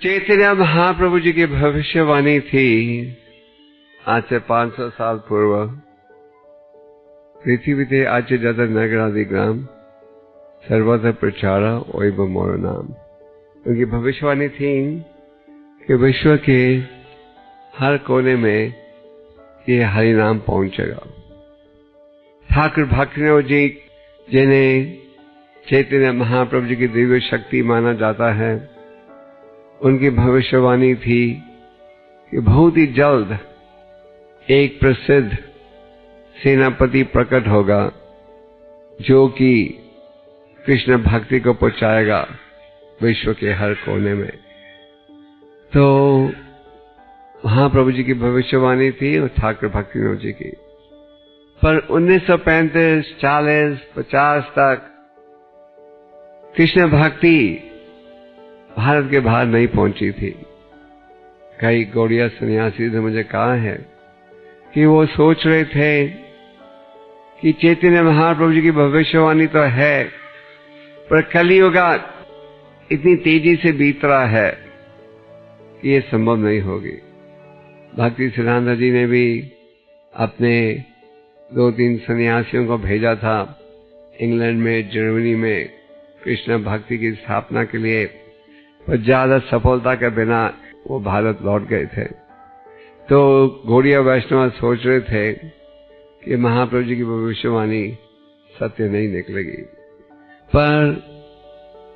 चैतन्य महाप्रभु जी की भविष्यवाणी थी आज से 500 साल पूर्व। पृथ्वीते आचे जत नगरादि ग्राम सर्वत्र प्रचारा ओइब मोर नाम। उनकी भविष्यवाणी थी कि विश्व के हर कोने में ये हरि नाम पहुंचेगा। ठाकुर भक्तिनोद जी जिन्हें चैतन्य महाप्रभु जी की दिव्य शक्ति माना जाता है, उनकी भविष्यवाणी थी कि बहुत ही जल्द एक प्रसिद्ध सेनापति प्रकट होगा जो कि कृष्ण भक्ति को पहुंचाएगा विश्व के हर कोने में। तो महाप्रभु जी की भविष्यवाणी थी और ठाकुर भक्तिनोद जी की। पर 1935, 40, 50 तक कृष्ण भक्ति भारत के बाहर नहीं पहुंची थी। कई गौड़िया सन्यासी ने मुझे कहा है कि वो सोच रहे थे कि चैतन्य महाप्रभु जी की भविष्यवाणी तो है, पर कलियुग इतनी तेजी से बीत रहा है कि ये संभव नहीं होगी। भक्ति सिद्धांत जी ने भी अपने 2-3 सन्यासियों को भेजा था इंग्लैंड में, जर्मनी में कृष्ण भक्ति की स्थापना के लिए, पर ज्यादा सफलता के बिना वो भारत लौट गए थे। तो गौड़िया वैष्णव सोच रहे थे कि महाप्रभु जी की भविष्यवाणी सत्य नहीं निकलेगी, पर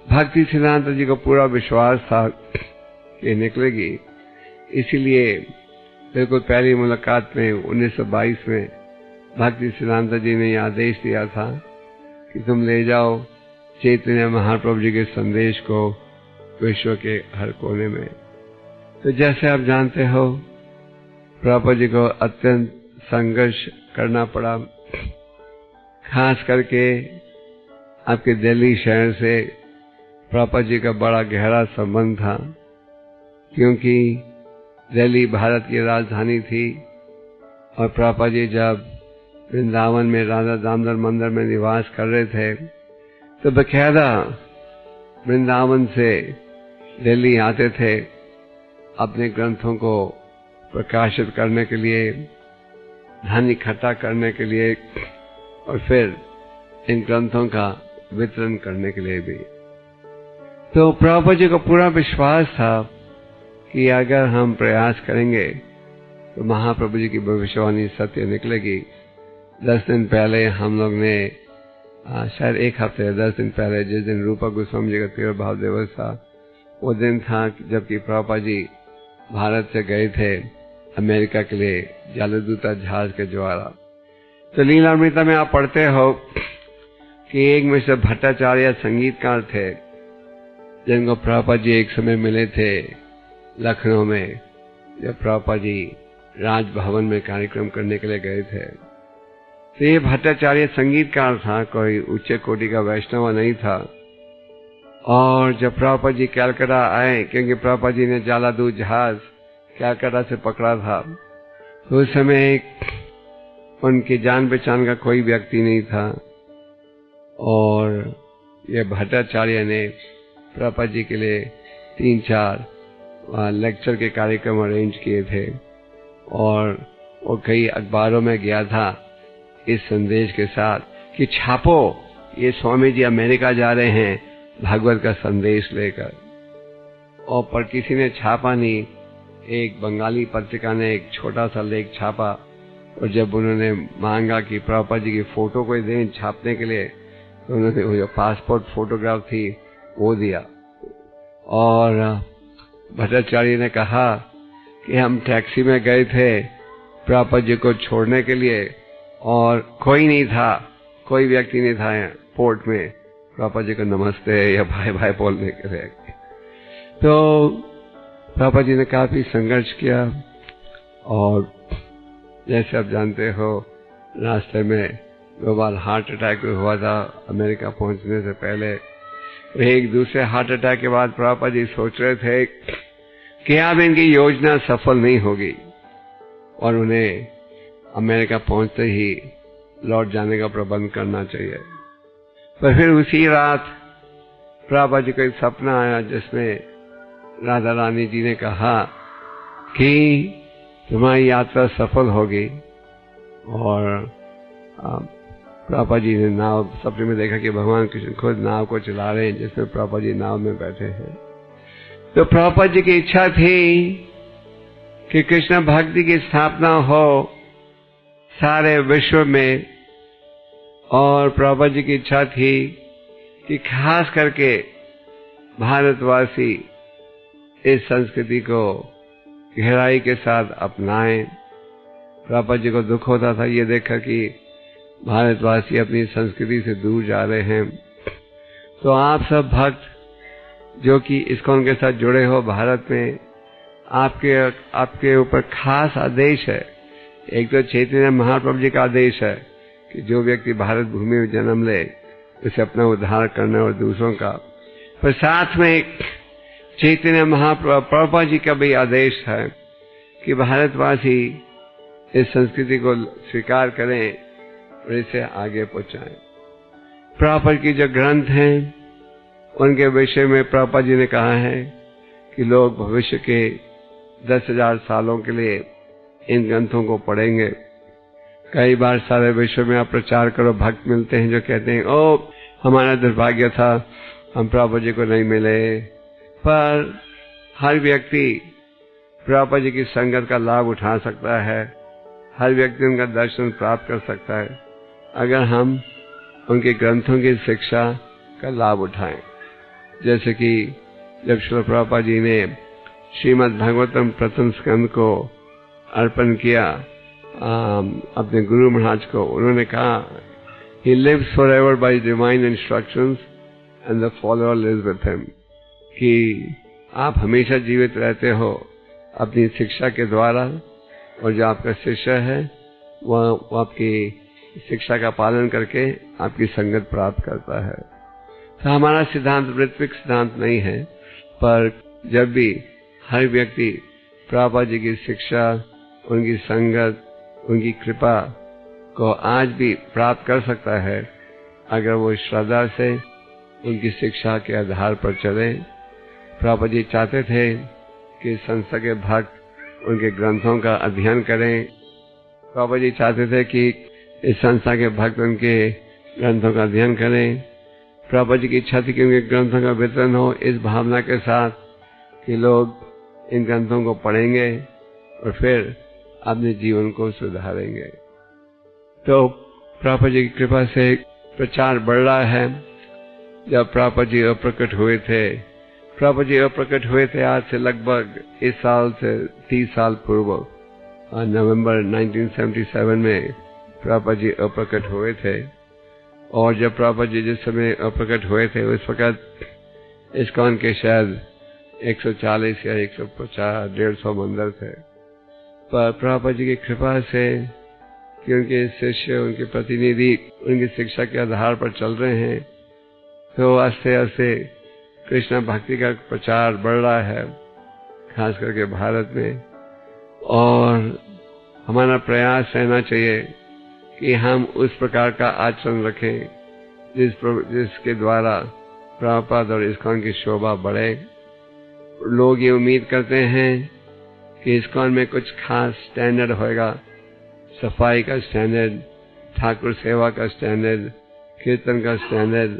भक्ति सिद्धांत जी को पूरा विश्वास था कि निकलेगी। इसीलिए बिल्कुल पहली मुलाकात में 1922 में भक्ति सिद्धांत जी ने यह आदेश दिया था कि तुम ले जाओ चैतन्य महाप्रभु जी के संदेश को विश्व के हर कोने में। तो जैसे आप जानते हो, प्रभुपाद जी को अत्यंत संघर्ष करना पड़ा। खास करके आपके दिल्ली शहर से प्रभुपाद जी का बड़ा गहरा संबंध था, क्योंकि दिल्ली भारत की राजधानी थी और प्रभुपाद जी जब वृंदावन में राधा दामोदर मंदिर में निवास कर रहे थे तो बकायदा वृंदावन से दिल्ली आते थे अपने ग्रंथों को प्रकाशित करने के लिए, धन इकट्ठा करने के लिए और फिर इन ग्रंथों का वितरण करने के लिए भी। तो प्रभुपाद जी को पूरा विश्वास था कि अगर हम प्रयास करेंगे तो महाप्रभु जी की भविष्यवाणी सत्य निकलेगी। 10 दिन पहले हम लोग ने शायद 1 हफ्ते 10 दिन पहले, जिस दिन रूपा गोस्वामी जी का तिरुभाव दिवस था, वो दिन था जबकि प्रभुपाद जी भारत से गए थे अमेरिका के लिए जलदूता जहाज के द्वारा। तो लीलामृता में आप पढ़ते हो कि एक मिस्टर भट्टाचार्य संगीतकार थे जिनको प्रभुपाद जी एक समय मिले थे लखनऊ में, जब प्रभुपाद जी राजभवन में कार्यक्रम करने के लिए गए थे। तो ये भट्टाचार्य संगीतकार था, कोई उच्च कोटि का वैष्णव नहीं था। और जब प्रभुपाद जी कलकत्ता आए, क्योंकि प्रभुपाद जी ने जलदूत जहाज कलकत्ता से पकड़ा था, तो उस समय उनकी जान पहचान का कोई व्यक्ति नहीं था और ये भट्टाचार्य ने प्रभुपाद जी के लिए 3-4 लेक्चर के कार्यक्रम अरेंज किए थे और वो कई अखबारों में गया था इस संदेश के साथ कि छापो, ये स्वामी जी अमेरिका जा रहे हैं भागवत का संदेश लेकर। और पर किसी ने छापा नहीं। एक बंगाली पत्रिका ने एक छोटा सा लेख छापा और जब उन्होंने मांगा कि प्रभुपाद जी की फोटो को दें छापने के लिए, तो उन्होंने वो जो पासपोर्ट फोटोग्राफ थी वो दिया। और भट्टाचार्य ने कहा कि हम टैक्सी में गए थे प्रभुपाद जी को छोड़ने के लिए और कोई नहीं था, कोई व्यक्ति नहीं था पोर्ट में प्रभुपाद जी को नमस्ते या भाई भाई बोलने के लिए। तो प्रभुपाद जी ने काफी संघर्ष किया और जैसे आप जानते हो रास्ते में 2 बार हार्ट अटैक हुआ था अमेरिका पहुंचने से पहले। एक दूसरे हार्ट अटैक के बाद प्रभुपाद जी सोच रहे थे कि अब इनकी योजना सफल नहीं होगी और उन्हें अमेरिका पहुंचते ही लौट जाने का प्रबंध करना चाहिए। पर फिर उसी रात प्रभुपाद जी को एक सपना आया जिसमें राधा रानी जी ने कहा कि तुम्हारी यात्रा सफल होगी। और प्रभुपाद जी ने नाव सपने में देखा कि भगवान कृष्ण खुद नाव को चला रहे हैं, जिसमें प्रभुपाद जी नाव में बैठे हैं। तो प्रभुपाद जी की इच्छा थी कि कृष्ण भक्ति की स्थापना हो सारे विश्व में, और प्रभुपाद जी की इच्छा थी कि खास करके भारतवासी इस संस्कृति को गहराई के साथ अपनाएं। प्रभुपाद जी को दुख होता था ये देखकर कि भारतवासी अपनी संस्कृति से दूर जा रहे हैं। तो आप सब भक्त जो कि इस्कॉन के साथ जुड़े हो भारत में, आपके ऊपर खास आदेश है। एक तो चैतन्य महाप्रभु जी का आदेश है कि जो व्यक्ति भारत भूमि में जन्म ले उसे अपना उद्धार करना और दूसरों का, पर साथ में चैतन्य महाप्रभुपाद जी का भी आदेश है कि भारतवासी इस संस्कृति को स्वीकार करें और इसे आगे पहुंचाएं। प्रभुपाद की जो ग्रंथ हैं उनके विषय में प्रभुपाद जी ने कहा है कि लोग भविष्य के 10,000 सालों के लिए इन ग्रंथों को पढ़ेंगे। कई बार सारे विश्व में आप प्रचार करो, भक्त मिलते हैं जो कहते हैं ओ हमारा दुर्भाग्य था, हम प्रभुपाद जी को नहीं मिले। पर हर व्यक्ति प्रभुपाद जी की संगत का लाभ उठा सकता है, हर व्यक्ति उनका दर्शन प्राप्त कर सकता है अगर हम उनके ग्रंथों की शिक्षा का लाभ उठाएं। जैसे कि जब श्रील प्रभुपाद जी ने श्रीमद् भागवतम प्रथम स्कंद को अर्पण किया अपने गुरु महाराज को, उन्होंने कहा He lives forever by divine instructions and the follower lives with him, कि आप हमेशा जीवित रहते हो अपनी शिक्षा के द्वारा, और जो आपका शिष्य है वो आपकी शिक्षा का पालन करके आपकी संगत प्राप्त करता है। तो हमारा सिद्धांत ऋत्विक सिद्धांत नहीं है, पर जब भी हर व्यक्ति प्रभुपाद जी की शिक्षा, उनकी संगत, उनकी कृपा को आज भी प्राप्त कर सकता है अगर वो श्रद्धा से उनकी शिक्षा के आधार पर चले। प्रभुपाद जी चाहते थे कि संस्था के भक्त उनके ग्रंथों का अध्ययन करें। प्रभुपाद जी चाहते थे कि इस संस्था के भक्त उनके ग्रंथों का अध्ययन करें। प्रभुपाद जी की इच्छा थी कि उनके ग्रंथों का वितरण हो इस भावना के साथ कि लोग इन ग्रंथों को पढ़ेंगे और फिर अपने जीवन को सुधारेंगे। तो प्रभुपाद जी की कृपा से प्रचार बढ़ रहा है। जब प्रभुपाद जी अप्रकट हुए थे आज से लगभग इस साल से 30 साल पूर्व, नवंबर 1977 में प्रभुपाद जी अप्रकट हुए थे। और जब प्रभुपाद जी जिस समय अप्रकट हुए थे उस वक्त इस्कॉन के शायद 140 या 150-150 मंदिर थे। पर प्रभुपाद जी की कृपा से कि उनके शिष्य, उनके प्रतिनिधि उनकी शिक्षा के आधार पर चल रहे हैं, तो आस्ते आस्ते कृष्ण भक्ति का प्रचार बढ़ रहा है, खास करके भारत में। और हमारा प्रयास रहना चाहिए कि हम उस प्रकार का आचरण रखें जिसके द्वारा प्रभुपाद और इस्कॉन की शोभा बढ़े। लोग ये उम्मीद करते हैं कि इस्कॉन में कुछ खास स्टैंडर्ड होगा, सफाई का स्टैंडर्ड, ठाकुर सेवा का स्टैंडर्ड, कीर्तन का स्टैंडर्ड,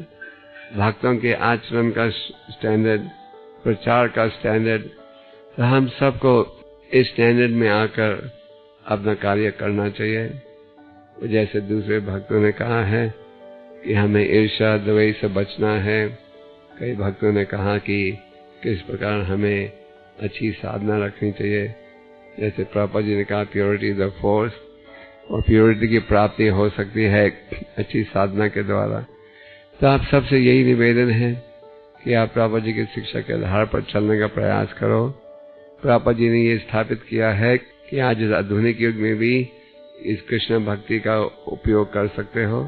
भक्तों के आचरण का स्टैंडर्ड, प्रचार का स्टैंडर्ड। तो हम सबको इस स्टैंडर्ड में आकर अपना कार्य करना चाहिए। जैसे दूसरे भक्तों ने कहा है कि हमें ईर्ष्या द्वेष से बचना है। कई भक्तों ने कहा कि किस प्रकार हमें अच्छी साधना रखनी चाहिए। जैसे प्रभुपाद जी ने कहा प्योरिटी इज द फोर्स, और प्योरिटी की प्राप्ति हो सकती है अच्छी साधना के द्वारा। तो आप सबसे यही निवेदन है कि आप प्रभुपाद जी की शिक्षा के आधार पर चलने का प्रयास करो। प्रभुपाद जी ने ये स्थापित किया है कि आज इस आधुनिक युग में भी इस कृष्ण भक्ति का उपयोग कर सकते हो।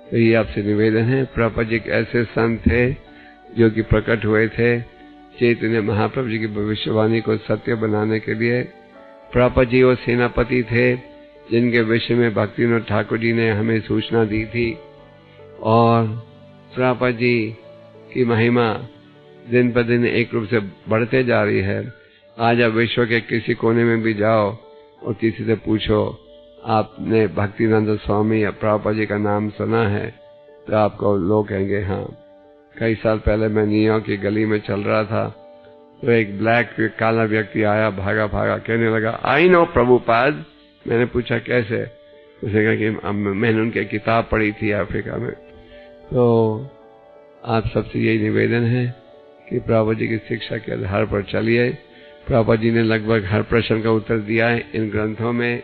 तो ये आपसे निवेदन है। प्रभुपाद जी एक ऐसे संत थे जो कि प्रकट हुए थे चैतन्य महाप्रभु जी की भविष्यवाणी को सत्य बनाने के लिए। प्रभुपाद जी वो सेनापति थे जिनके विषय में भक्तिविनोद ठाकुर जी ने हमें सूचना दी थी। और प्रभुपाद जी की महिमा दिन पर दिन एक रूप से बढ़ते जा रही है। आज आप विश्व के किसी कोने में भी जाओ और किसी से पूछो आपने भक्तिनंद स्वामी या प्रभुपाद जी का नाम सुना है, तो आपको लोग कहेंगे हाँ। कई साल पहले मैं न्यूयॉर्क की गली में चल रहा था, तो एक ब्लैक काला व्यक्ति आया, भागा भागा, कहने लगा आई नो प्रभुपाद। मैंने पूछा कैसे? उसने कहा कि मैंने उनकी किताब पढ़ी थी अफ्रीका में। तो आप सबसे यही निवेदन है कि प्रभुपाद जी की शिक्षा के आधार पर चलिए। प्रभुपाद जी ने लगभग हर प्रश्न का उत्तर दिया है इन ग्रंथों में।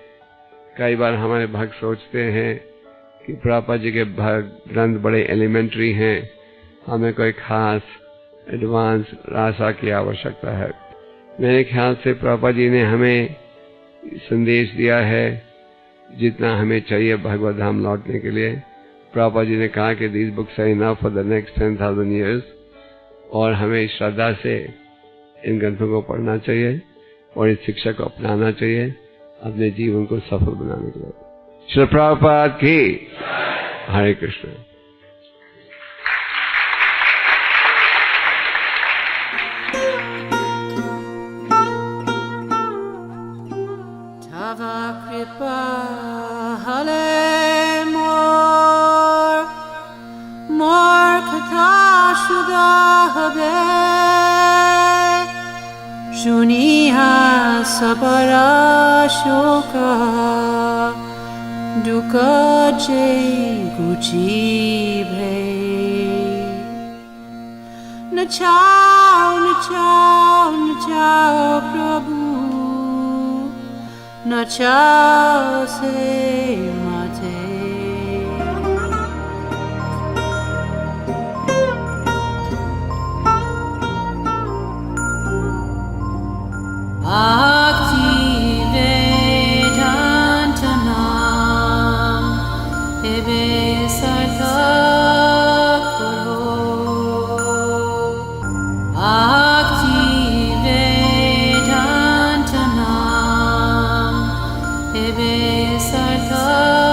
कई बार हमारे भक्त सोचते हैं कि प्रभुपाद जी के ग्रंथ बड़े एलिमेंट्री हैं, हमें कोई खास एडवांस रासा की आवश्यकता है। मेरे ख्याल से प्रभुपाद जी ने हमें संदेश दिया है जितना हमें चाहिए भगवत धाम लौटने के लिए। प्रभुपाद जी ने कहा कि this books are enough for the next 10,000 years, और हमें श्रद्धा से इन ग्रंथों को पढ़ना चाहिए और इस शिक्षा को अपनाना चाहिए अपने जीवन को सफल बनाने के लिए। श्री प्रभुपाद की हरे Krishna. Tava kripa hale mor kata shuda habe shuniha sabara shoka duka jai guchi bhe na chao prabhu na chao se mate Bhakti Vedanta Nam Ebe Sartha Karo Bhakti Vedanta Nam Ebe Sartha